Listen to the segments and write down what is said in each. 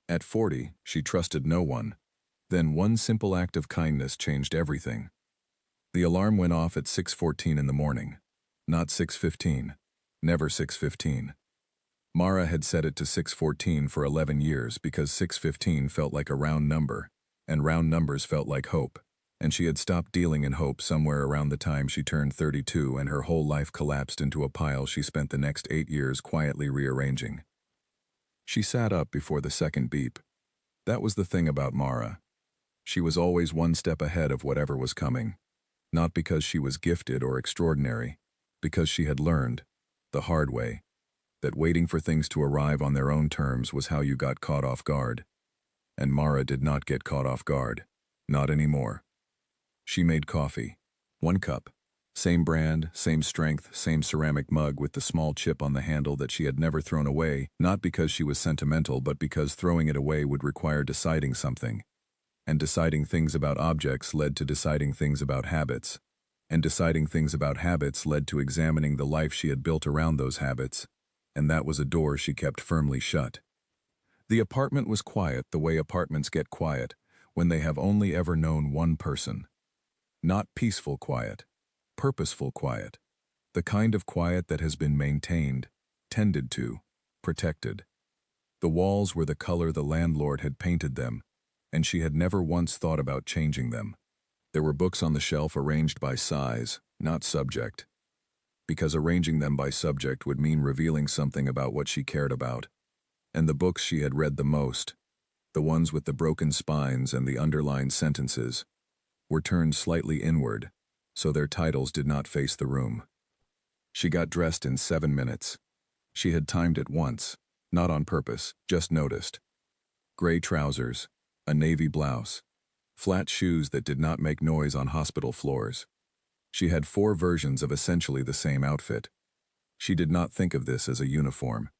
At 40, she trusted no one. Then one simple act of kindness changed everything. The alarm went off at 6:14 in the morning. Not 6:15. Never 6:15. Mara had set it to 6:14 for 11 years because 6:15 felt like a round number, and round numbers felt like hope, and she had stopped dealing in hope somewhere around the time she turned 32 and her whole life collapsed into a pile she spent the next 8 years quietly rearranging. She sat up before the second beep. That was the thing about Mara. She was always one step ahead of whatever was coming. Not because she was gifted or extraordinary, because she had learned, the hard way, that waiting for things to arrive on their own terms was how you got caught off guard. And Mara did not get caught off guard. Not anymore. She made coffee. 1 cup. Same brand, same strength, same ceramic mug with the small chip on the handle that she had never thrown away, not because she was sentimental but because throwing it away would require deciding something. And deciding things about objects led to deciding things about habits. And deciding things about habits led to examining the life she had built around those habits. And that was a door she kept firmly shut. The apartment was quiet the way apartments get quiet, when they have only ever known one person. Not peaceful quiet, purposeful quiet. The kind of quiet that has been maintained, tended to, protected. The walls were the color the landlord had painted them, and she had never once thought about changing them. There were books on the shelf arranged by size, not subject. Because arranging them by subject would mean revealing something about what she cared about. And the books she had read the most, the ones with the broken spines and the underlined sentences, were turned slightly inward, so their titles did not face the room. She got dressed in 7 minutes. She had timed it once, not on purpose, just noticed. Gray trousers, a navy blouse, flat shoes that did not make noise on hospital floors. She had 4 versions of essentially the same outfit. She did not think of this as a uniform.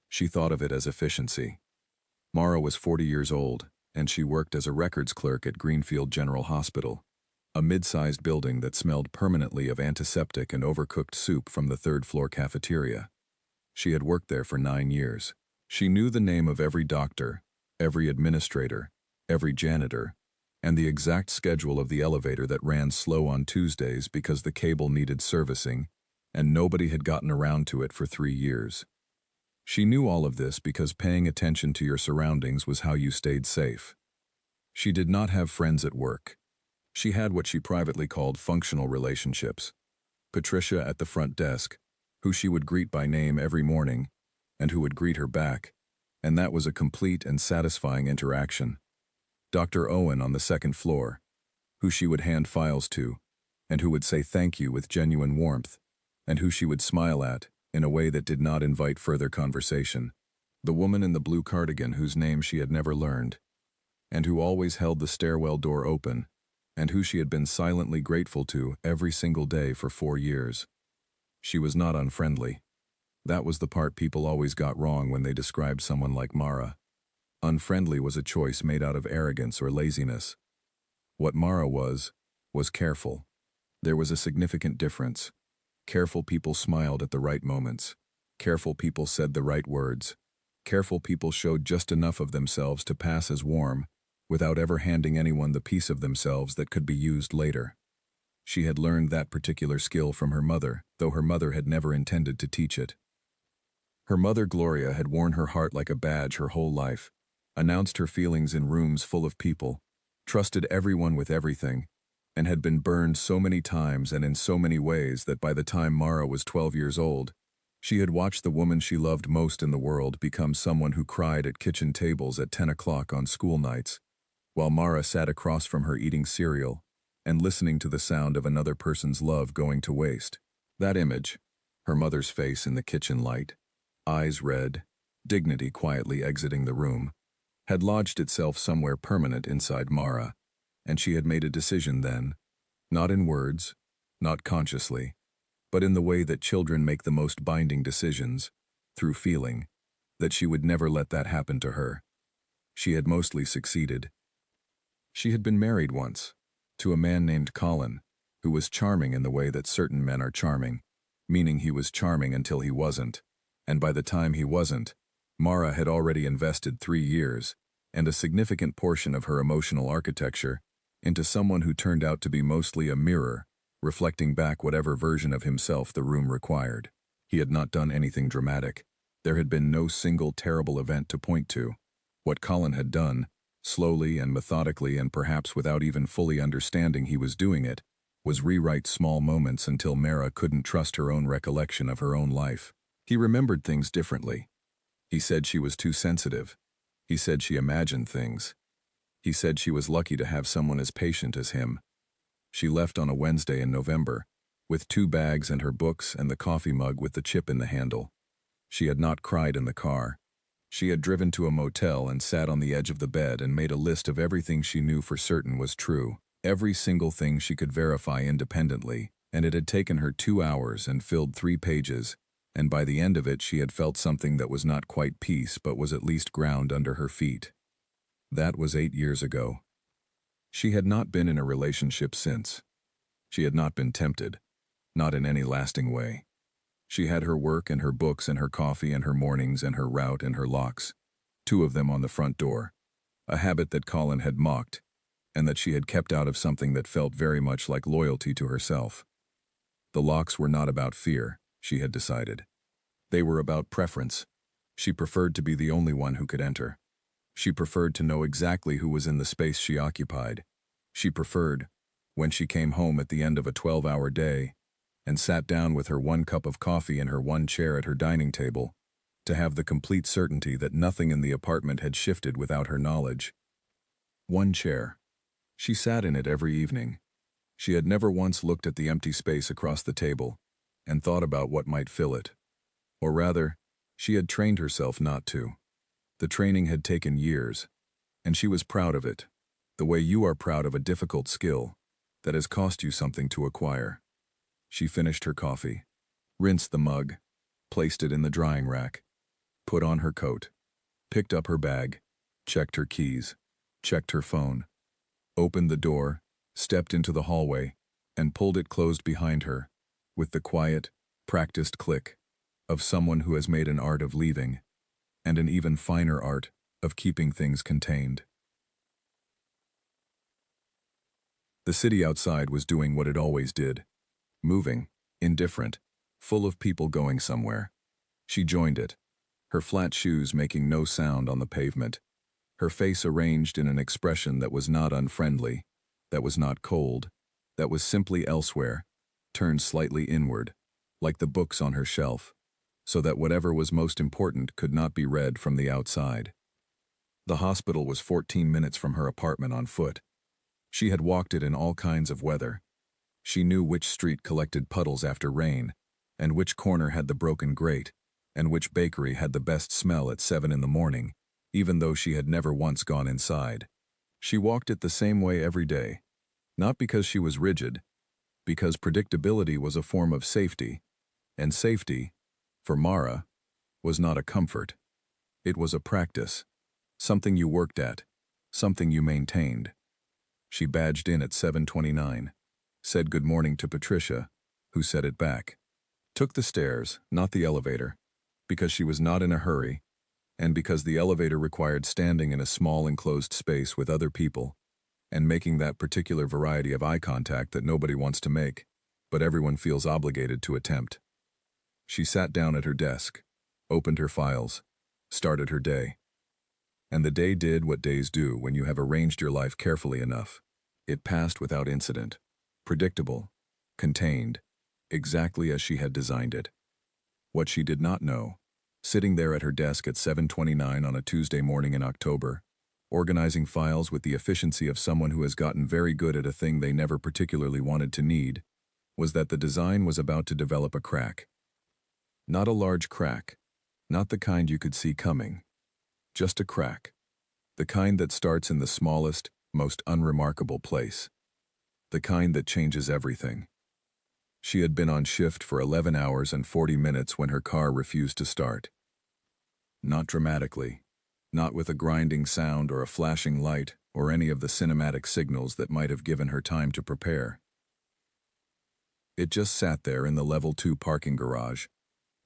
She thought of it as efficiency. Mara was 40 years old, and she worked as a records clerk at Greenfield General Hospital, a mid-sized building that smelled permanently of antiseptic and overcooked soup from the 3rd-floor cafeteria. She had worked there for 9 years. She knew the name of every doctor, every administrator, every janitor, and the exact schedule of the elevator that ran slow on Tuesdays because the cable needed servicing, and nobody had gotten around to it for 3 years. She knew all of this because paying attention to your surroundings was how you stayed safe. She did not have friends at work. She had what she privately called functional relationships. Patricia at the front desk, who she would greet by name every morning, and who would greet her back, and that was a complete and satisfying interaction. Dr. Owen on the 2nd floor, who she would hand files to, and who would say thank you with genuine warmth, and who she would smile at in a way that did not invite further conversation. The woman in the blue cardigan whose name she had never learned, and who always held the stairwell door open, and who she had been silently grateful to every single day for 4 years. She was not unfriendly. That was the part people always got wrong when they described someone like Mara. Unfriendly was a choice made out of arrogance or laziness. What Mara was careful. There was a significant difference. Careful people smiled at the right moments. Careful people said the right words. Careful people showed just enough of themselves to pass as warm, without ever handing anyone the piece of themselves that could be used later. She had learned that particular skill from her mother, though her mother had never intended to teach it. Her mother, Gloria, had worn her heart like a badge her whole life, announced her feelings in rooms full of people, trusted everyone with everything, and had been burned so many times and in so many ways that by the time Mara was 12 years old, she had watched the woman she loved most in the world become someone who cried at kitchen tables at 10 o'clock on school nights, while Mara sat across from her eating cereal and listening to the sound of another person's love going to waste. That image, her mother's face in the kitchen light, eyes red, dignity quietly exiting the room, had lodged itself somewhere permanent inside Mara, and she had made a decision then, not in words, not consciously, but in the way that children make the most binding decisions, through feeling, that she would never let that happen to her. She had mostly succeeded. She had been married once, to a man named Colin, who was charming in the way that certain men are charming, meaning he was charming until he wasn't, and by the time he wasn't, Mara had already invested 3 years, and a significant portion of her emotional architecture, into someone who turned out to be mostly a mirror, reflecting back whatever version of himself the room required. He had not done anything dramatic. There had been no single terrible event to point to. What Colin had done, slowly and methodically and perhaps without even fully understanding he was doing it, was rewrite small moments until Mara couldn't trust her own recollection of her own life. He remembered things differently. He said she was too sensitive. He said she imagined things. He said she was lucky to have someone as patient as him. She left on a Wednesday in November, with 2 bags and her books and the coffee mug with the chip in the handle. She had not cried in the car. She had driven to a motel and sat on the edge of the bed and made a list of everything she knew for certain was true, every single thing she could verify independently, and it had taken her 2 hours and filled 3 pages, and by the end of it she had felt something that was not quite peace but was at least ground under her feet. That was 8 years ago. She had not been in a relationship since. She had not been tempted, not in any lasting way. She had her work and her books and her coffee and her mornings and her route and her locks, 2 of them on the front door, a habit that Colin had mocked, and that she had kept out of something that felt very much like loyalty to herself. The locks were not about fear, she had decided. They were about preference. She preferred to be the only one who could enter. She preferred to know exactly who was in the space she occupied. She preferred, when she came home at the end of a 12-hour day, and sat down with her 1 cup of coffee in her 1 chair at her dining table, to have the complete certainty that nothing in the apartment had shifted without her knowledge. 1 chair. She sat in it every evening. She had never once looked at the empty space across the table and thought about what might fill it. Or rather, she had trained herself not to. The training had taken years, and she was proud of it, the way you are proud of a difficult skill that has cost you something to acquire. She finished her coffee, rinsed the mug, placed it in the drying rack, put on her coat, picked up her bag, checked her keys, checked her phone, opened the door, stepped into the hallway, and pulled it closed behind her, with the quiet, practiced click of someone who has made an art of leaving, and an even finer art of keeping things contained. The city outside was doing what it always did, moving, indifferent, full of people going somewhere. She joined it, her flat shoes making no sound on the pavement, her face arranged in an expression that was not unfriendly, that was not cold, that was simply elsewhere, turned slightly inward, like the books on her shelf, so that whatever was most important could not be read from the outside. The hospital was 14 minutes from her apartment on foot. She had walked it in all kinds of weather. She knew which street collected puddles after rain, and which corner had the broken grate, and which bakery had the best smell at 7 in the morning, even though she had never once gone inside. She walked it the same way every day, not because she was rigid, because predictability was a form of safety, and safety, for Mara, was not a comfort. It was a practice, something you worked at, something you maintained. She badged in at 7:29, said good morning to Patricia, who said it back, took the stairs, not the elevator, because she was not in a hurry, and because the elevator required standing in a small enclosed space with other people, and making that particular variety of eye contact that nobody wants to make, but everyone feels obligated to attempt. She sat down at her desk, opened her files, started her day. And the day did what days do when you have arranged your life carefully enough. It passed without incident, predictable, contained, exactly as she had designed it. What she did not know, sitting there at her desk at 7:29 on a Tuesday morning in October, organizing files with the efficiency of someone who has gotten very good at a thing they never particularly wanted to need, was that the design was about to develop a crack. Not a large crack, not the kind you could see coming. Just a crack. The kind that starts in the smallest, most unremarkable place. The kind that changes everything. She had been on shift for 11 hours and 40 minutes when her car refused to start. Not dramatically, not with a grinding sound or a flashing light or any of the cinematic signals that might have given her time to prepare. It just sat there in the level 2 parking garage,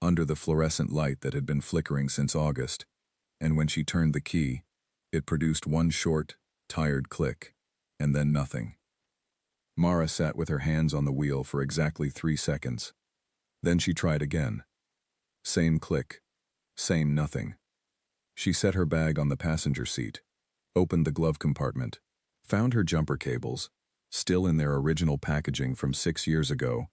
under the fluorescent light that had been flickering since August, and when she turned the key, It produced one short, tired click, and then nothing. Mara sat with her hands on the wheel for exactly 3 seconds. Then she tried again. Same click. Same nothing. She set her bag on the passenger seat, opened the glove compartment, found her jumper cables, still in their original packaging from 6 years ago,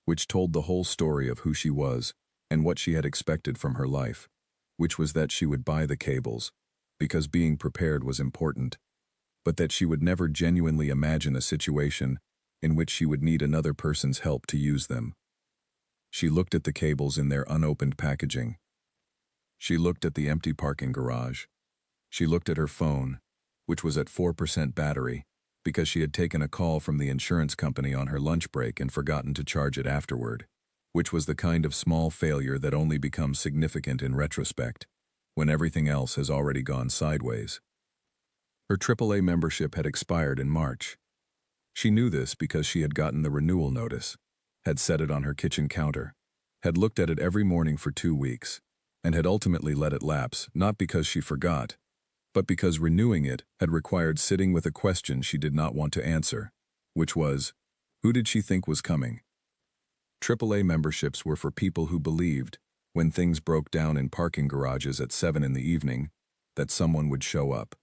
which told the whole story of who she was and what she had expected from her life, which was that she would buy the cables, because being prepared was important, but that she would never genuinely imagine a situation in which she would need another person's help to use them. She looked at the cables in their unopened packaging. She looked at the empty parking garage. She looked at her phone, which was at 4% battery, because she had taken a call from the insurance company on her lunch break and forgotten to charge it afterward, which was the kind of small failure that only becomes significant in retrospect, when everything else has already gone sideways. Her AAA membership had expired in March. She knew this because she had gotten the renewal notice, had set it on her kitchen counter, had looked at it every morning for 2 weeks, and had ultimately let it lapse, not because she forgot, but because renewing it had required sitting with a question she did not want to answer, which was, who did she think was coming? AAA memberships were for people who believed, when things broke down in parking garages at 7 in the evening, that someone would show up.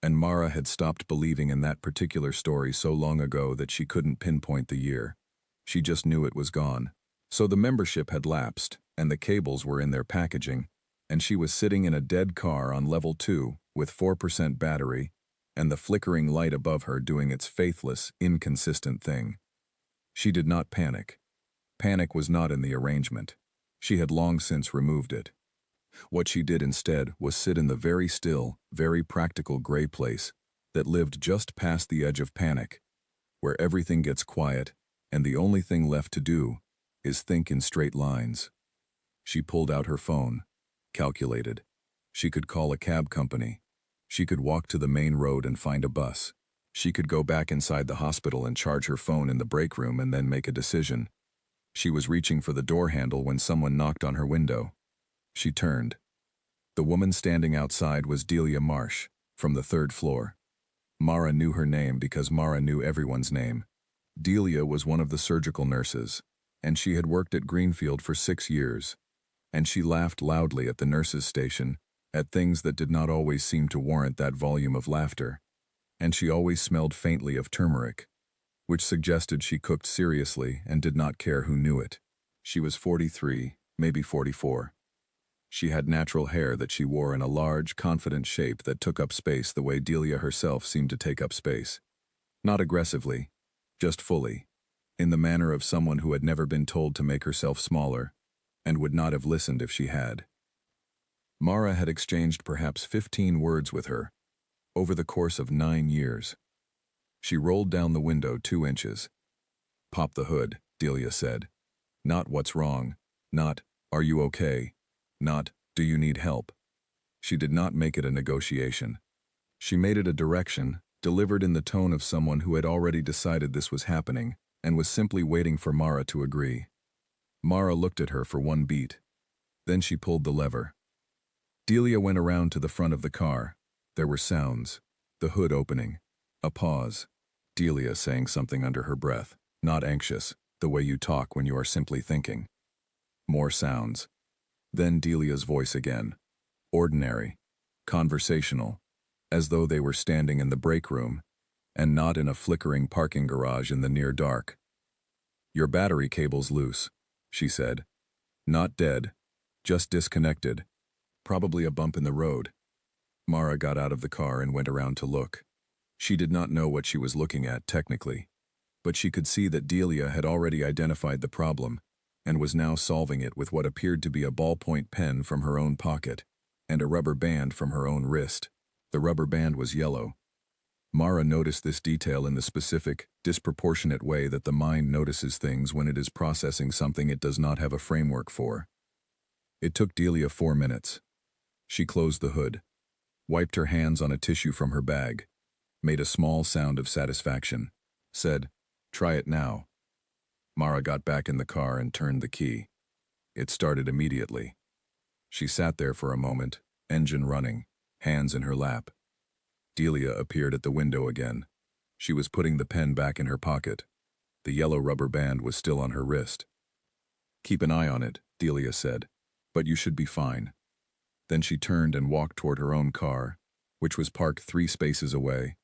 And Mara had stopped believing in that particular story so long ago that she couldn't pinpoint the year. She just knew it was gone. So the membership had lapsed, and the cables were in their packaging, and she was sitting in a dead car on level 2 with 4% battery, and the flickering light above her doing its faithless, inconsistent thing. She did not panic. Panic was not in the arrangement. She had long since removed it. What she did instead was sit in the very still, very practical gray place that lived just past the edge of panic, where everything gets quiet and the only thing left to do is think in straight lines. She pulled out her phone, calculated. She could call a cab company. She could walk to the main road and find a bus. She could go back inside the hospital and charge her phone in the break room and then make a decision. She was reaching for the door handle when someone knocked on her window. She turned. The woman standing outside was Delia Marsh, from the 3rd floor. Mara knew her name because Mara knew everyone's name. Delia was one of the surgical nurses, and she had worked at Greenfield for 6 years. And she laughed loudly at the nurses' station, at things that did not always seem to warrant that volume of laughter. And she always smelled faintly of turmeric, which suggested she cooked seriously and did not care who knew it. She was 43, maybe 44. She had natural hair that she wore in a large, confident shape that took up space the way Delia herself seemed to take up space. Not aggressively, just fully, in the manner of someone who had never been told to make herself smaller, and would not have listened if she had. Mara had exchanged perhaps 15 words with her, over the course of 9 years. She rolled down the window 2 inches. "Pop the hood," Delia said. Not "what's wrong," not "are you okay," not "do you need help." She did not make it a negotiation. She made it a direction, delivered in the tone of someone who had already decided this was happening and was simply waiting for Mara to agree. Mara looked at her for 1 beat. Then she pulled the lever. Delia went around to the front of the car. There were sounds. The hood opening. A pause. Delia saying something under her breath, not anxious, the way you talk when you are simply thinking. More sounds. Then Delia's voice again. Ordinary. Conversational. As though they were standing in the break room, and not in a flickering parking garage in the near dark. "Your battery cable's loose," she said. "Not dead. Just disconnected. Probably a bump in the road." Mara got out of the car and went around to look. She did not know what she was looking at, technically, but she could see that Delia had already identified the problem, and was now solving it with what appeared to be a ballpoint pen from her own pocket, and a rubber band from her own wrist. The rubber band was yellow. Mara noticed this detail in the specific, disproportionate way that the mind notices things when it is processing something it does not have a framework for. It took Delia 4 minutes. She closed the hood, wiped her hands on a tissue from her bag, made a small sound of satisfaction, said, "Try it now." Mara got back in the car and turned the key. It started immediately. She sat there for a moment, engine running, hands in her lap. Delia appeared at the window again. She was putting the pen back in her pocket. The yellow rubber band was still on her wrist. "Keep an eye on it," Delia said, "but you should be fine." Then she turned and walked toward her own car, which was parked 3 spaces away,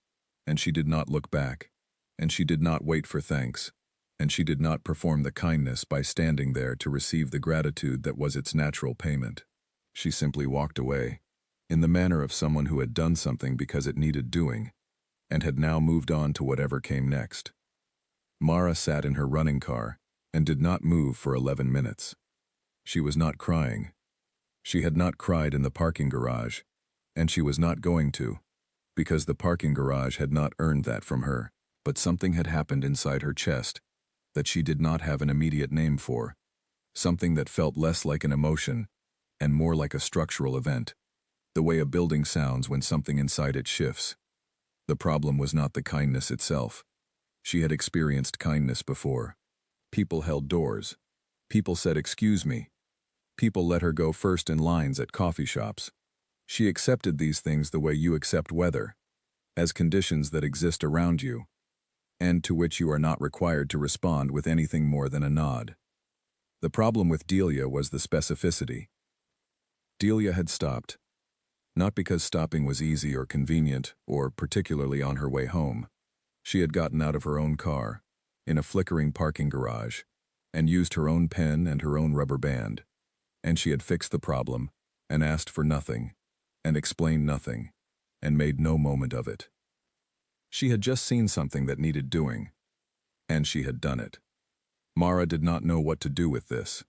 and she did not look back, and she did not wait for thanks, and she did not perform the kindness by standing there to receive the gratitude that was its natural payment. She simply walked away, in the manner of someone who had done something because it needed doing, and had now moved on to whatever came next. Mara sat in her running car and did not move for 11 minutes. She was not crying. She had not cried in the parking garage, and she was not going to, because the parking garage had not earned that from her, but something had happened inside her chest that she did not have an immediate name for, something that felt less like an emotion and more like a structural event, the way a building sounds when something inside it shifts. The problem was not the kindness itself. She had experienced kindness before. People held doors. People said, "Excuse me." People let her go first in lines at coffee shops. She accepted these things the way you accept weather, as conditions that exist around you, and to which you are not required to respond with anything more than a nod. The problem with Delia was the specificity. Delia had stopped, not because stopping was easy or convenient or particularly on her way home. She had gotten out of her own car, in a flickering parking garage, and used her own pen and her own rubber band, and she had fixed the problem, and asked for nothing, and explained nothing, and made no moment of it. She had just seen something that needed doing, and she had done it. Mara did not know what to do with this.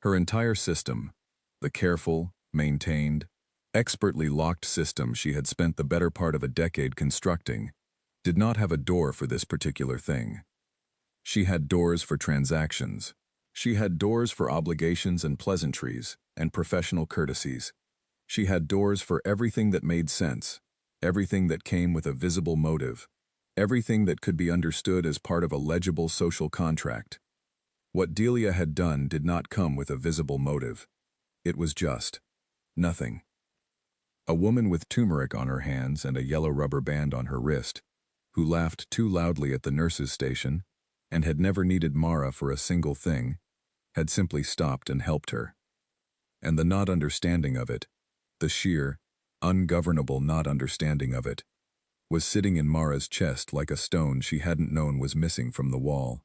Her entire system, the careful, maintained, expertly locked system she had spent the better part of a decade constructing, did not have a door for this particular thing. She had doors for transactions. She had doors for obligations and pleasantries and professional courtesies. She had doors for everything that made sense, everything that came with a visible motive, everything that could be understood as part of a legible social contract. What Delia had done did not come with a visible motive. It was just nothing. A woman with turmeric on her hands and a yellow rubber band on her wrist, who laughed too loudly at the nurse's station and had never needed Mara for a single thing, had simply stopped and helped her. And the not understanding of it, the sheer, ungovernable not understanding of it, was sitting in Mara's chest like a stone she hadn't known was missing from the wall.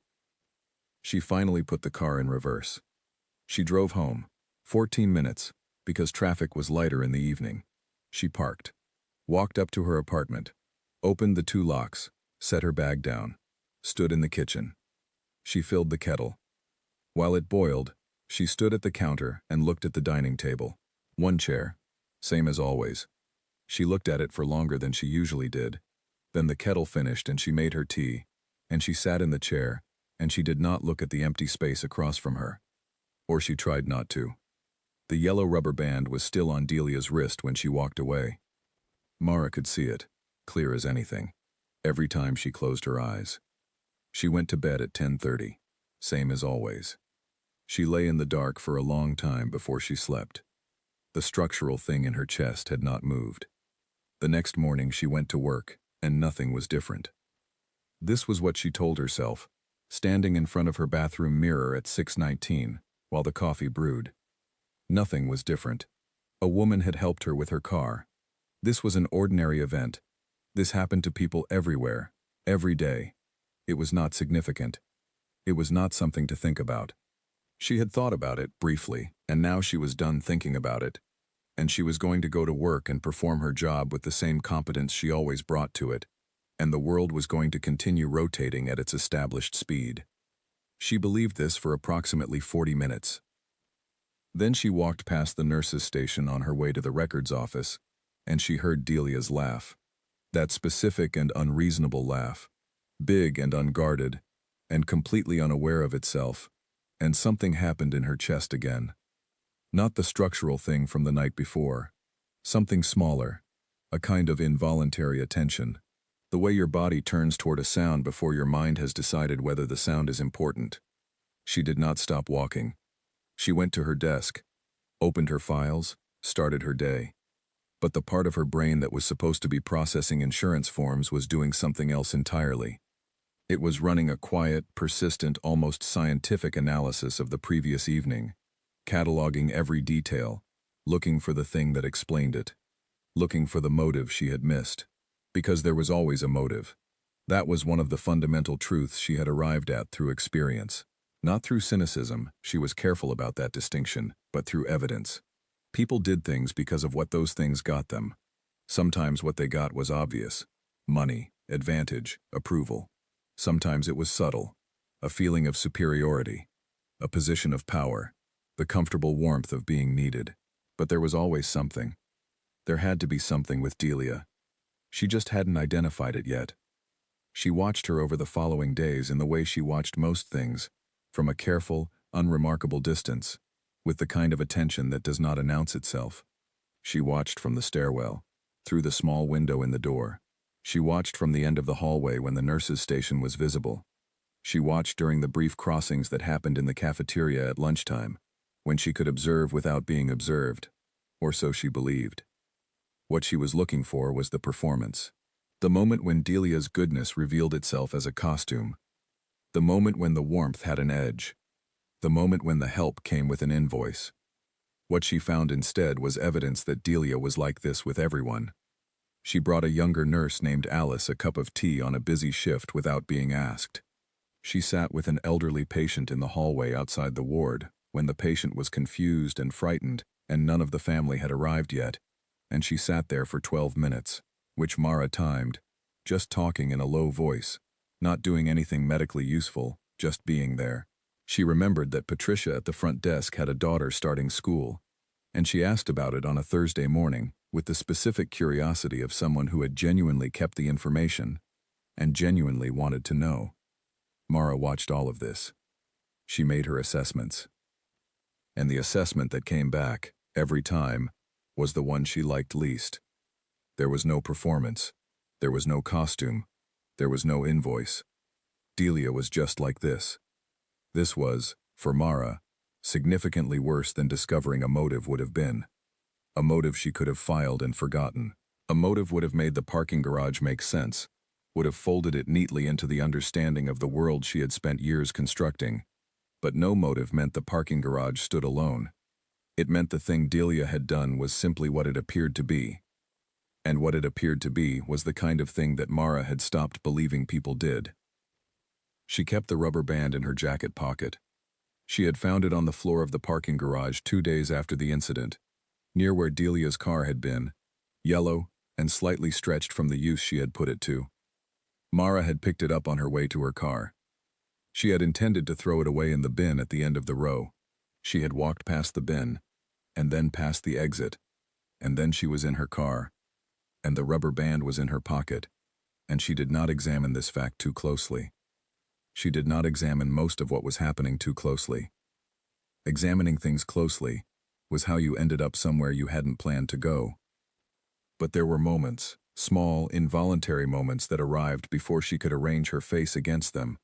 She finally put the car in reverse. She drove home, 14 minutes, because traffic was lighter in the evening. She parked, walked up to her apartment, opened the 2 locks, set her bag down, stood in the kitchen. She filled the kettle. While it boiled, she stood at the counter and looked at the dining table. 1 chair, same as always. She looked at it for longer than she usually did. Then the kettle finished and she made her tea, and she sat in the chair, and she did not look at the empty space across from her. Or she tried not to. The yellow rubber band was still on Delia's wrist when she walked away. Mara could see it, clear as anything, every time she closed her eyes. She went to bed at 10:30, same as always. She lay in the dark for a long time before she slept. The structural thing in her chest had not moved. The next morning she went to work, and nothing was different. This was what she told herself, standing in front of her bathroom mirror at 6:19, while the coffee brewed. Nothing was different. A woman had helped her with her car. This was an ordinary event. This happened to people everywhere, every day. It was not significant. It was not something to think about. She had thought about it briefly, and now she was done thinking about it, and she was going to go to work and perform her job with the same competence she always brought to it, and the world was going to continue rotating at its established speed. She believed this for approximately 40 minutes. Then she walked past the nurse's station on her way to the records office, and she heard Delia's laugh. That specific and unreasonable laugh, big and unguarded, and completely unaware of itself, and something happened in her chest again. Not the structural thing from the night before. Something smaller, a kind of involuntary attention. The way your body turns toward a sound before your mind has decided whether the sound is important. She did not stop walking. She went to her desk, opened her files, started her day. But the part of her brain that was supposed to be processing insurance forms was doing something else entirely. It was running a quiet, persistent, almost scientific analysis of the previous evening, cataloging every detail, looking for the thing that explained it, looking for the motive she had missed. Because there was always a motive. That was one of the fundamental truths she had arrived at through experience. Not through cynicism, she was careful about that distinction, but through evidence. People did things because of what those things got them. Sometimes what they got was obvious. Money, advantage, approval. Sometimes it was subtle. A feeling of superiority. A position of power. The comfortable warmth of being needed. But there was always something. There had to be something with Delia. She just hadn't identified it yet. She watched her over the following days in the way she watched most things, from a careful, unremarkable distance, with the kind of attention that does not announce itself. She watched from the stairwell, through the small window in the door. She watched from the end of the hallway when the nurse's station was visible. She watched during the brief crossings that happened in the cafeteria at lunchtime, when she could observe without being observed, or so she believed. What she was looking for was the performance. The moment when Delia's goodness revealed itself as a costume. The moment when the warmth had an edge. The moment when the help came with an invoice. What she found instead was evidence that Delia was like this with everyone. She brought a younger nurse named Alice a cup of tea on a busy shift without being asked. She sat with an elderly patient in the hallway outside the ward when the patient was confused and frightened and none of the family had arrived yet, and she sat there for 12 minutes, which Mara timed, just talking in a low voice, not doing anything medically useful, just being there. She remembered that Patricia at the front desk had a daughter starting school, and she asked about it on a Thursday morning with the specific curiosity of someone who had genuinely kept the information and genuinely wanted to know. Mara watched all of this. She made her assessments. And the assessment that came back, every time, was the one she liked least. There was no performance. There was no costume. There was no invoice. Delia was just like this. This was, for Mara, significantly worse than discovering a motive would have been. A motive she could have filed and forgotten. A motive would have made the parking garage make sense, would have folded it neatly into the understanding of the world she had spent years constructing. But no motive meant the parking garage stood alone. It meant the thing Delia had done was simply what it appeared to be. And what it appeared to be was the kind of thing that Mara had stopped believing people did. She kept the rubber band in her jacket pocket. She had found it on the floor of the parking garage 2 days after the incident, near where Delia's car had been, yellow and slightly stretched from the use she had put it to. Mara had picked it up on her way to her car. She had intended to throw it away in the bin at the end of the row. She had walked past the bin, and then past the exit, and then she was in her car, and the rubber band was in her pocket, and she did not examine this fact too closely. She did not examine most of what was happening too closely. Examining things closely was how you ended up somewhere you hadn't planned to go. But there were moments, small, involuntary moments that arrived before she could arrange her face against them,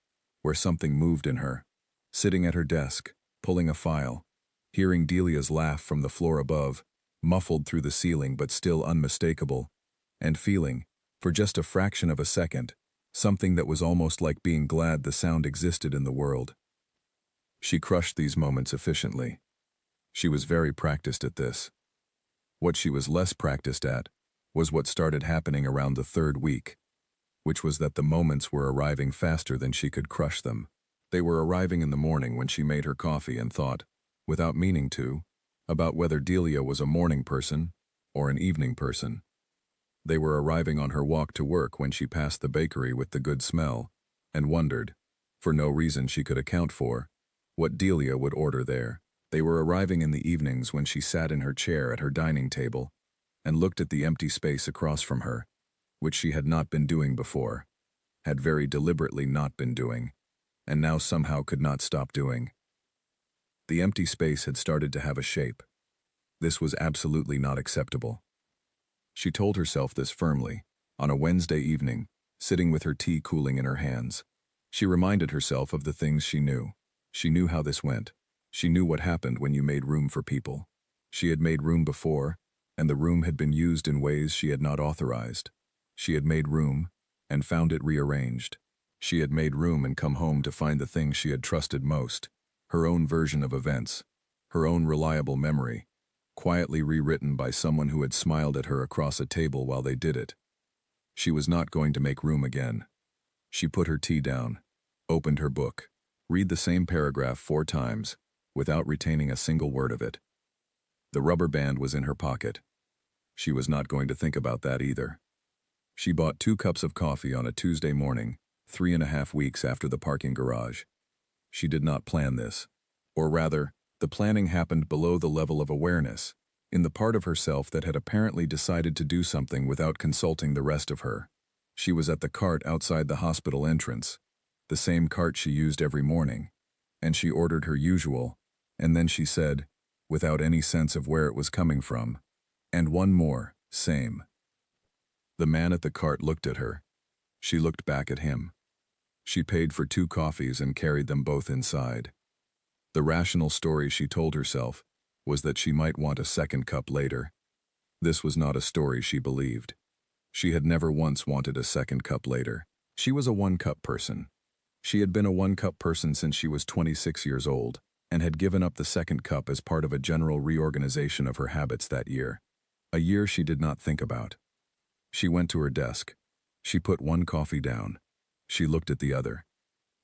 where something moved in her. Sitting at her desk, pulling a file, hearing Delia's laugh from the floor above, muffled through the ceiling but still unmistakable, and feeling, for just a fraction of a second, something that was almost like being glad the sound existed in the world. She crushed these moments efficiently. She was very practiced at this. What she was less practiced at was what started happening around the 3rd week, which was that the moments were arriving faster than she could crush them. They were arriving in the morning when she made her coffee and thought, without meaning to, about whether Delia was a morning person or an evening person. They were arriving on her walk to work when she passed the bakery with the good smell, and wondered, for no reason she could account for, what Delia would order there. They were arriving in the evenings when she sat in her chair at her dining table and looked at the empty space across from her, which she had not been doing before, had very deliberately not been doing, and now somehow could not stop doing. The empty space had started to have a shape. This was absolutely not acceptable. She told herself this firmly, on a Wednesday evening, sitting with her tea cooling in her hands. She reminded herself of the things she knew. She knew how this went. She knew what happened when you made room for people. She had made room before, and the room had been used in ways she had not authorized. She had made room and found it rearranged. She had made room and come home to find the thing she had trusted most, her own version of events, her own reliable memory, quietly rewritten by someone who had smiled at her across a table while they did it. She was not going to make room again. She put her tea down, opened her book, read the same paragraph 4 times, without retaining a single word of it. The rubber band was in her pocket. She was not going to think about that either. She bought 2 cups of coffee on a Tuesday morning, 3.5 weeks after the parking garage. She did not plan this. Or rather, the planning happened below the level of awareness, in the part of herself that had apparently decided to do something without consulting the rest of her. She was at the cart outside the hospital entrance, the same cart she used every morning, and she ordered her usual, and then she said, without any sense of where it was coming from, "And one more, same." The man at the cart looked at her. She looked back at him. She paid for 2 coffees and carried them both inside. The rational story she told herself was that she might want a second cup later. This was not a story she believed. She had never once wanted a second cup later. She was a 1-cup person. She had been a 1-cup person since she was 26 years old, and had given up the second cup as part of a general reorganization of her habits that year. A year she did not think about. She went to her desk. She put 1 coffee down. She looked at the other.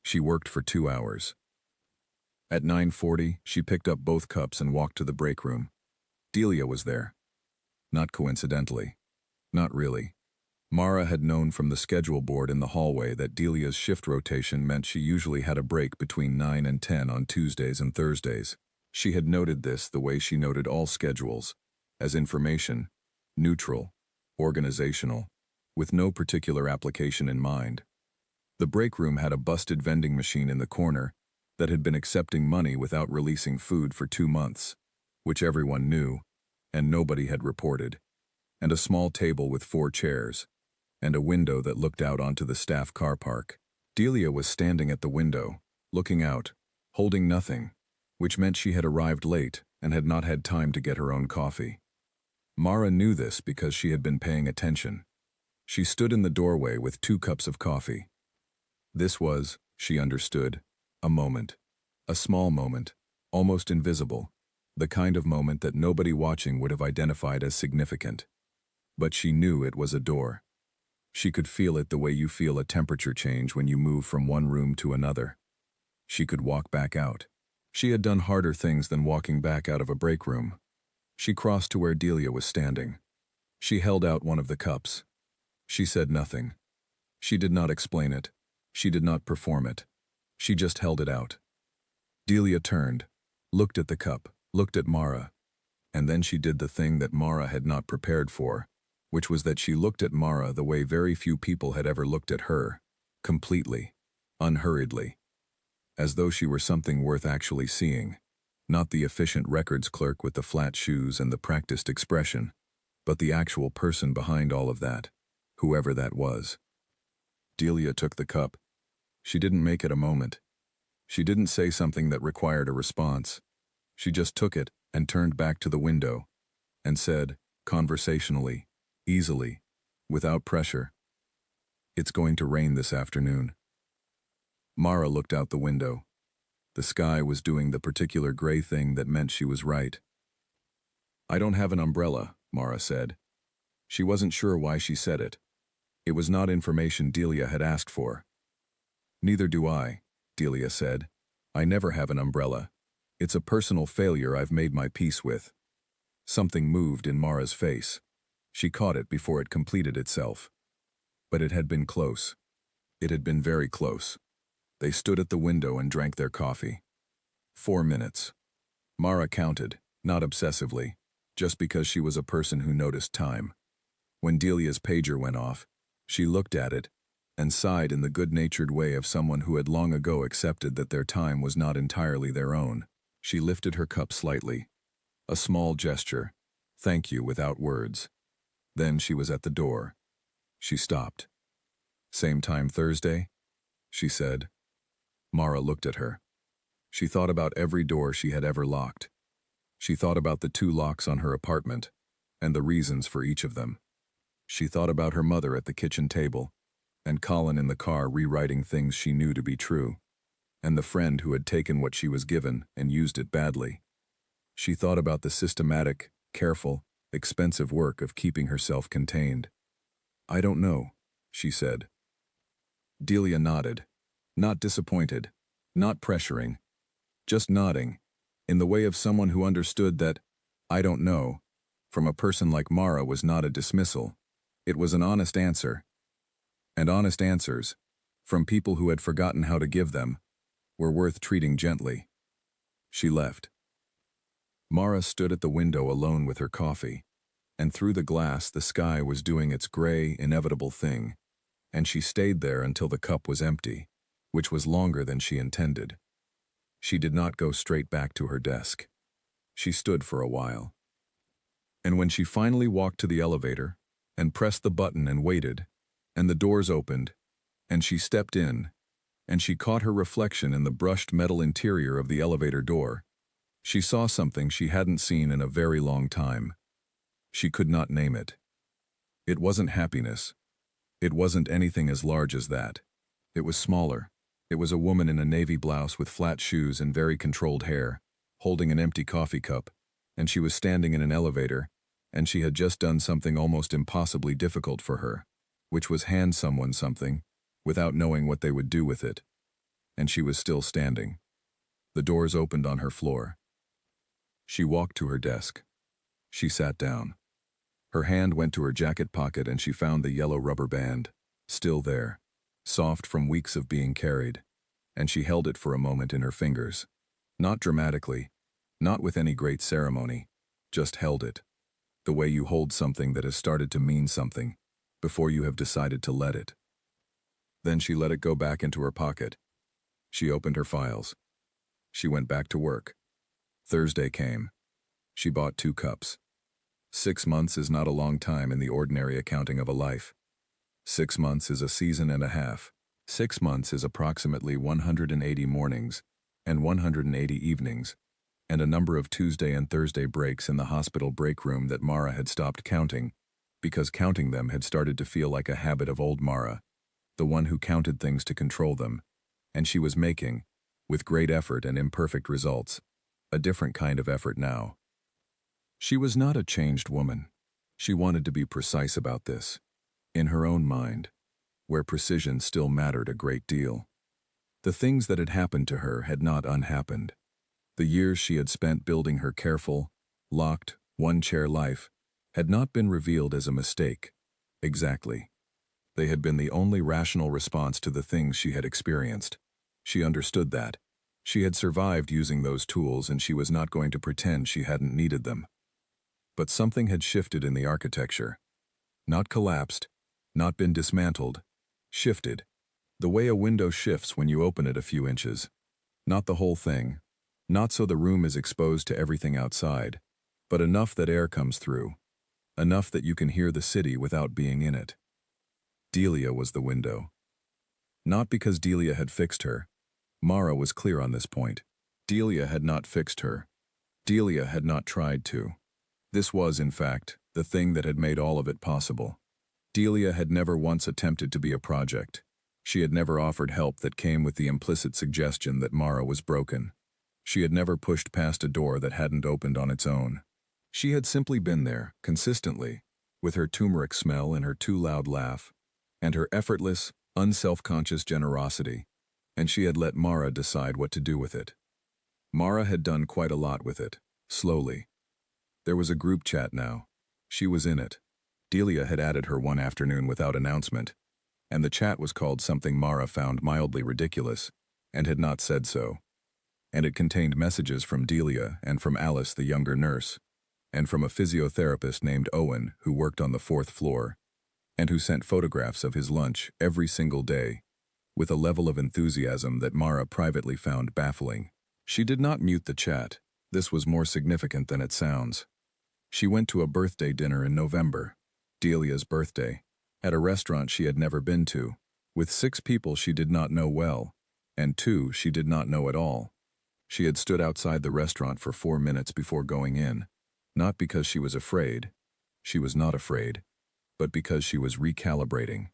She worked for 2 hours. At 9:40, she picked up both cups and walked to the break room. Delia was there. Not coincidentally. Not really. Mara had known from the schedule board in the hallway that Delia's shift rotation meant she usually had a break between 9 and 10 on Tuesdays and Thursdays. She had noted this the way she noted all schedules, as information, neutral, organizational, with no particular application in mind. The break room had a busted vending machine in the corner that had been accepting money without releasing food for 2 months, which everyone knew, and nobody had reported, and a small table with 4 chairs, and a window that looked out onto the staff car park. Delia was standing at the window, looking out, holding nothing, which meant she had arrived late and had not had time to get her own coffee. Mara knew this because she had been paying attention. She stood in the doorway with 2 cups of coffee. This was, she understood, a moment. A small moment, almost invisible, the kind of moment that nobody watching would have identified as significant. But she knew it was a door. She could feel it the way you feel a temperature change when you move from one room to another. She could walk back out. She had done harder things than walking back out of a break room. She crossed to where Delia was standing. She held out one of the cups. She said nothing. She did not explain it. She did not perform it. She just held it out. Delia turned, looked at the cup, looked at Mara, and then she did the thing that Mara had not prepared for, which was that she looked at Mara the way very few people had ever looked at her, completely, unhurriedly, as though she were something worth actually seeing, not the efficient records clerk with the flat shoes and the practiced expression, but the actual person behind all of that, whoever that was. Delia took the cup. She didn't make it a moment. She didn't say something that required a response. She just took it and turned back to the window and said, conversationally, easily, without pressure, "It's going to rain this afternoon." Mara looked out the window. The sky was doing the particular gray thing that meant she was right. "I don't have an umbrella," Mara said. She wasn't sure why she said it. It was not information Delia had asked for. "Neither do I," Delia said. "I never have an umbrella. It's a personal failure I've made my peace with." Something moved in Mara's face. She caught it before it completed itself. But it had been close. It had been very close. They stood at the window and drank their coffee. 4 minutes. Mara counted, not obsessively, just because she was a person who noticed time. When Delia's pager went off, she looked at it and sighed in the good-natured way of someone who had long ago accepted that their time was not entirely their own. She lifted her cup slightly. A small gesture. Thank you without words. Then she was at the door. She stopped. "Same time Thursday?" she said. Mara looked at her. She thought about every door she had ever locked. She thought about the 2 locks on her apartment, and the reasons for each of them. She thought about her mother at the kitchen table, and Colin in the car rewriting things she knew to be true, and the friend who had taken what she was given and used it badly. She thought about the systematic, careful, expensive work of keeping herself contained. "I don't know," she said. Delia nodded, not disappointed, not pressuring, just nodding, in the way of someone who understood that "I don't know" from a person like Mara was not a dismissal. It was an honest answer. And honest answers, from people who had forgotten how to give them, were worth treating gently. She left. Mara stood at the window alone with her coffee, and through the glass the sky was doing its gray, inevitable thing, and she stayed there until the cup was empty, which was longer than she intended. She did not go straight back to her desk. She stood for a while. And when she finally walked to the elevator, and pressed the button and waited, and the doors opened, and she stepped in, and she caught her reflection in the brushed metal interior of the elevator door, she saw something she hadn't seen in a very long time. She could not name it. It wasn't happiness. It wasn't anything as large as that. It was smaller. It was a woman in a navy blouse with flat shoes and very controlled hair, holding an empty coffee cup, and she was standing in an elevator, and she had just done something almost impossibly difficult for her, which was hand someone something, without knowing what they would do with it. And she was still standing. The doors opened on her floor. She walked to her desk. She sat down. Her hand went to her jacket pocket and she found the yellow rubber band, still there, soft from weeks of being carried, and she held it for a moment in her fingers. Not dramatically, not with any great ceremony, just held it. The way you hold something that has started to mean something, before you have decided to let it. Then she let it go back into her pocket. She opened her files. She went back to work. Thursday came. She bought 2 cups. 6 months is not a long time in the ordinary accounting of a life. 6 months is a season and a half. 6 months is approximately 180 mornings and 180 evenings, and a number of Tuesday and Thursday breaks in the hospital break room that Mara had stopped counting, because counting them had started to feel like a habit of old Mara, the one who counted things to control them, and she was making, with great effort and imperfect results, a different kind of effort now. She was not a changed woman. She wanted to be precise about this, in her own mind, where precision still mattered a great deal. The things that had happened to her had not unhappened. The years she had spent building her careful, locked, one-chair life had not been revealed as a mistake. Exactly. They had been the only rational response to the things she had experienced. She understood that. She had survived using those tools and she was not going to pretend she hadn't needed them. But something had shifted in the architecture. Not collapsed, not been dismantled, shifted. The way a window shifts when you open it a few inches. Not the whole thing. Not so the room is exposed to everything outside, but enough that air comes through. Enough that you can hear the city without being in it. Delia was the window. Not because Delia had fixed her. Mara was clear on this point. Delia had not fixed her. Delia had not tried to. This was, in fact, the thing that had made all of it possible. Delia had never once attempted to be a project. She had never offered help that came with the implicit suggestion that Mara was broken. She had never pushed past a door that hadn't opened on its own. She had simply been there, consistently, with her turmeric smell and her too loud laugh, and her effortless, unself-conscious generosity, and she had let Mara decide what to do with it. Mara had done quite a lot with it, slowly. There was a group chat now. She was in it. Delia had added her one afternoon without announcement, and the chat was called something Mara found mildly ridiculous, and had not said so. And it contained messages from Delia and from Alice, the younger nurse, and from a physiotherapist named Owen who worked on the 4th floor, and who sent photographs of his lunch every single day, with a level of enthusiasm that Mara privately found baffling. She did not mute the chat. This was more significant than it sounds. She went to a birthday dinner in November, Delia's birthday, at a restaurant she had never been to, with 6 people she did not know well, and 2 she did not know at all. She had stood outside the restaurant for 4 minutes before going in, not because she was afraid, She was not afraid, but because she was recalibrating.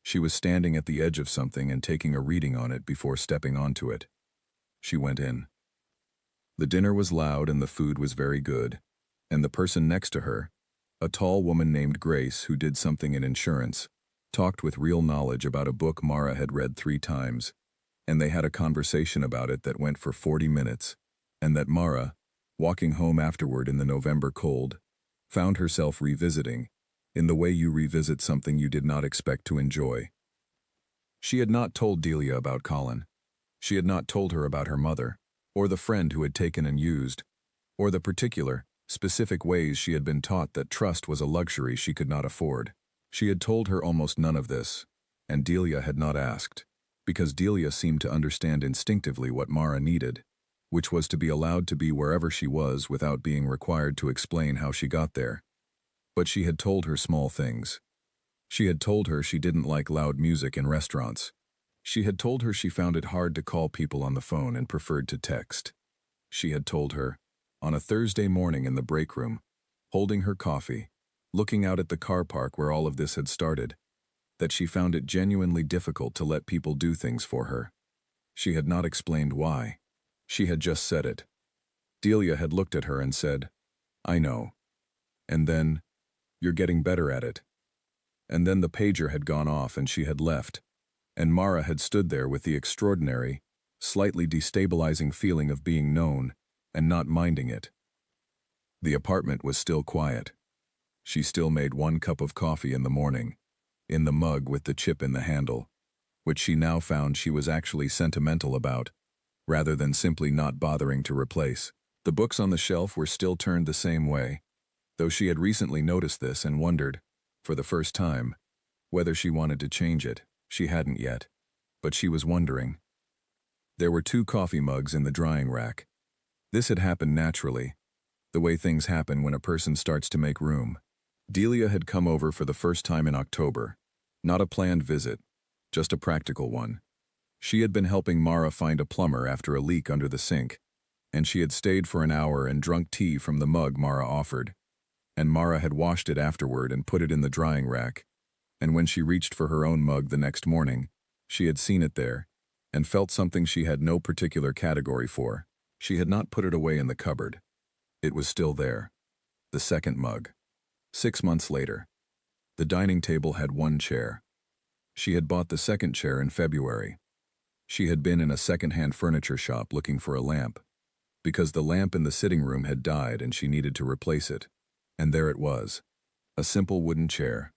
She was standing at the edge of something and taking a reading on it before stepping onto it. She went in. The dinner was loud and the food was very good, and the person next to her, a tall woman named Grace who did something in insurance, talked with real knowledge about a book Mara had read 3 times, and they had a conversation about it that went for 40 minutes, and that Mara, walking home afterward in the November cold, found herself revisiting, in the way you revisit something you did not expect to enjoy. She had not told Delia about Colin. She had not told her about her mother, or the friend who had taken and used, or the particular, specific ways she had been taught that trust was a luxury she could not afford. She had told her almost none of this, and Delia had not asked, because Delia seemed to understand instinctively what Mara needed, which was to be allowed to be wherever she was without being required to explain how she got there. But she had told her small things. She had told her she didn't like loud music in restaurants. She had told her she found it hard to call people on the phone and preferred to text. She had told her, on a Thursday morning in the break room, holding her coffee, looking out at the car park where all of this had started, that she found it genuinely difficult to let people do things for her. She had not explained why. She had just said it. Delia had looked at her and said, "I know." And then, "You're getting better at it." And then the pager had gone off and she had left, and Mara had stood there with the extraordinary, slightly destabilizing feeling of being known and not minding it. The apartment was still quiet. She still made 1 cup of coffee in the morning, in the mug with the chip in the handle, which she now found she was actually sentimental about, rather than simply not bothering to replace. The books on the shelf were still turned the same way, though she had recently noticed this and wondered, for the first time, whether she wanted to change it. She hadn't yet, but she was wondering. There were 2 coffee mugs in the drying rack. This had happened naturally, the way things happen when a person starts to make room. Delia had come over for the first time in October. Not a planned visit, just a practical one. She had been helping Mara find a plumber after a leak under the sink, and she had stayed for an hour and drunk tea from the mug Mara offered. And Mara had washed it afterward and put it in the drying rack, and when she reached for her own mug the next morning, she had seen it there, and felt something she had no particular category for. She had not put it away in the cupboard. It was still there. The second mug. 6 months later. The dining table had 1 chair. She had bought the second chair in February. She had been in a second-hand furniture shop looking for a lamp, because the lamp in the sitting room had died and she needed to replace it. And there it was. A simple wooden chair,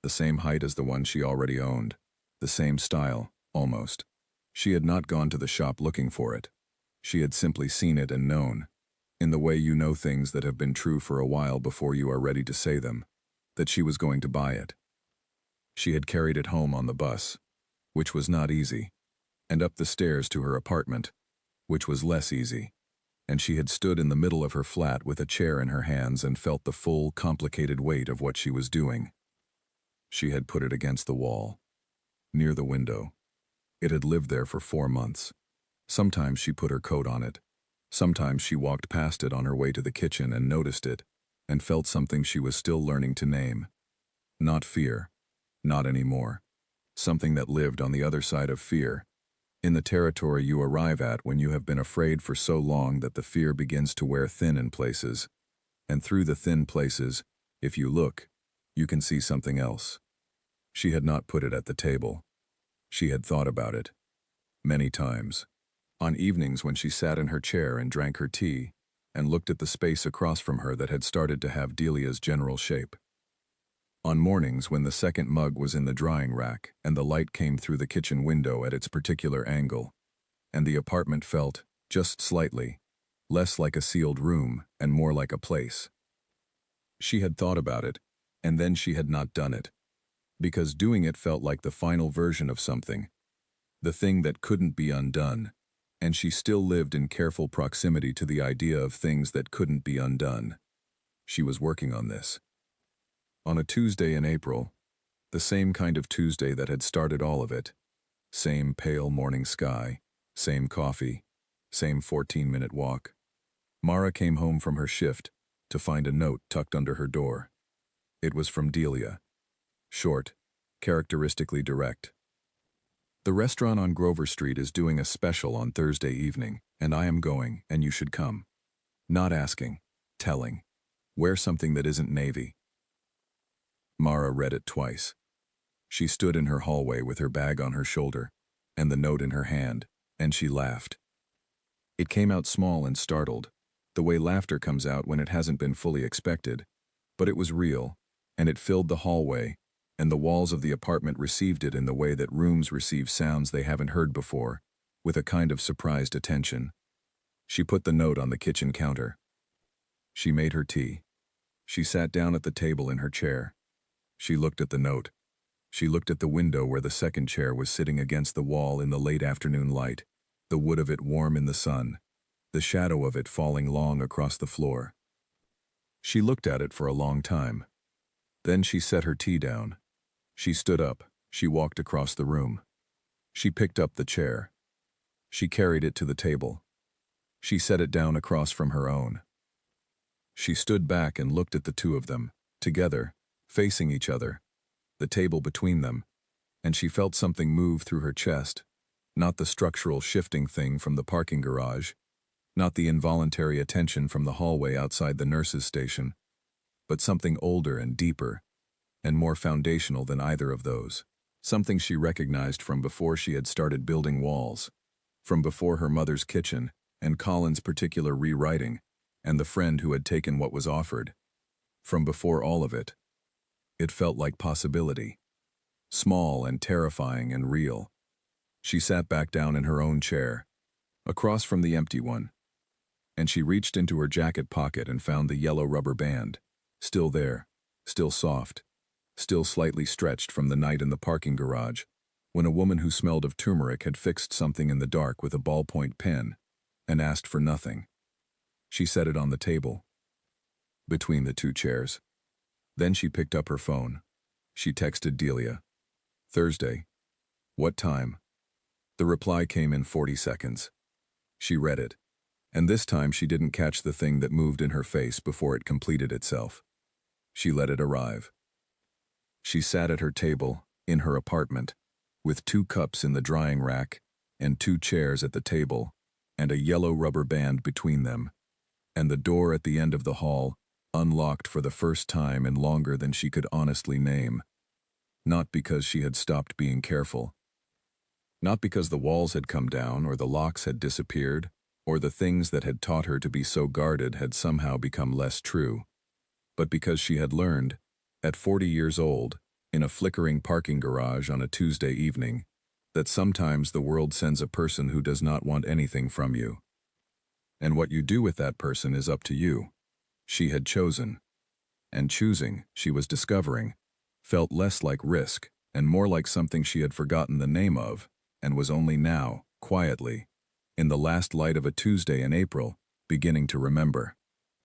the same height as the one she already owned, the same style, almost. She had not gone to the shop looking for it. She had simply seen it and known, in the way you know things that have been true for a while before you are ready to say them, that she was going to buy it. She had carried it home on the bus, which was not easy, and up the stairs to her apartment, which was less easy, and she had stood in the middle of her flat with a chair in her hands and felt the full, complicated weight of what she was doing. She had put it against the wall, near the window. It had lived there for 4 months. Sometimes she put her coat on it. Sometimes she walked past it on her way to the kitchen and noticed it, and felt something she was still learning to name. Not fear. Not anymore. Something that lived on the other side of fear, in the territory you arrive at when you have been afraid for so long that the fear begins to wear thin in places. And through the thin places, if you look, you can see something else. She had not put it at the table. She had thought about it. Many times. On evenings when she sat in her chair and drank her tea, and looked at the space across from her that had started to have Delia's general shape. On mornings when the second mug was in the drying rack and the light came through the kitchen window at its particular angle, and the apartment felt, just slightly, less like a sealed room and more like a place. She had thought about it, and then she had not done it, because doing it felt like the final version of something, the thing that couldn't be undone, and she still lived in careful proximity to the idea of things that couldn't be undone. She was working on this. On a Tuesday in April, the same kind of Tuesday that had started all of it, same pale morning sky, same coffee, same 14-minute walk, Mara came home from her shift to find a note tucked under her door. It was from Delia. Short, characteristically direct. The restaurant on Grover Street is doing a special on Thursday evening, and I am going, and you should come. Not asking, telling. Wear something that isn't navy. Mara read it twice. She stood in her hallway with her bag on her shoulder and the note in her hand, and she laughed. It came out small and startled, the way laughter comes out when it hasn't been fully expected, but it was real, and it filled the hallway, and the walls of the apartment received it in the way that rooms receive sounds they haven't heard before, with a kind of surprised attention. She put the note on the kitchen counter. She made her tea. She sat down at the table in her chair. She looked at the note. She looked at the window where the second chair was sitting against the wall in the late afternoon light, the wood of it warm in the sun, the shadow of it falling long across the floor. She looked at it for a long time. Then she set her tea down. She stood up. She walked across the room. She picked up the chair. She carried it to the table. She set it down across from her own. She stood back and looked at the two of them, together, facing each other, the table between them, and she felt something move through her chest, not the structural shifting thing from the parking garage, not the involuntary attention from the hallway outside the nurse's station, but something older and deeper, and more foundational than either of those, something she recognized from before she had started building walls, from before her mother's kitchen and Colin's particular rewriting, and the friend who had taken what was offered, from before all of it. It felt like possibility, small and terrifying and real. She sat back down in her own chair, across from the empty one, and she reached into her jacket pocket and found the yellow rubber band, still there, still soft, still slightly stretched from the night in the parking garage, when a woman who smelled of turmeric had fixed something in the dark with a ballpoint pen and asked for nothing. She set it on the table, between the two chairs. Then she picked up her phone. She texted Delia. Thursday. What time? The reply came in 40 seconds. She read it, and this time she didn't catch the thing that moved in her face before it completed itself. She let it arrive. She sat at her table, in her apartment, with 2 cups in the drying rack, and 2 chairs at the table, and a yellow rubber band between them, and the door at the end of the hall, unlocked for the first time in longer than she could honestly name. Not because she had stopped being careful. Not because the walls had come down or the locks had disappeared, or the things that had taught her to be so guarded had somehow become less true, but because she had learned, at 40 years old, in a flickering parking garage on a Tuesday evening, that sometimes the world sends a person who does not want anything from you. And what you do with that person is up to you. She had chosen. And choosing, she was discovering, felt less like risk and more like something she had forgotten the name of, and was only now, quietly, in the last light of a Tuesday in April, beginning to remember.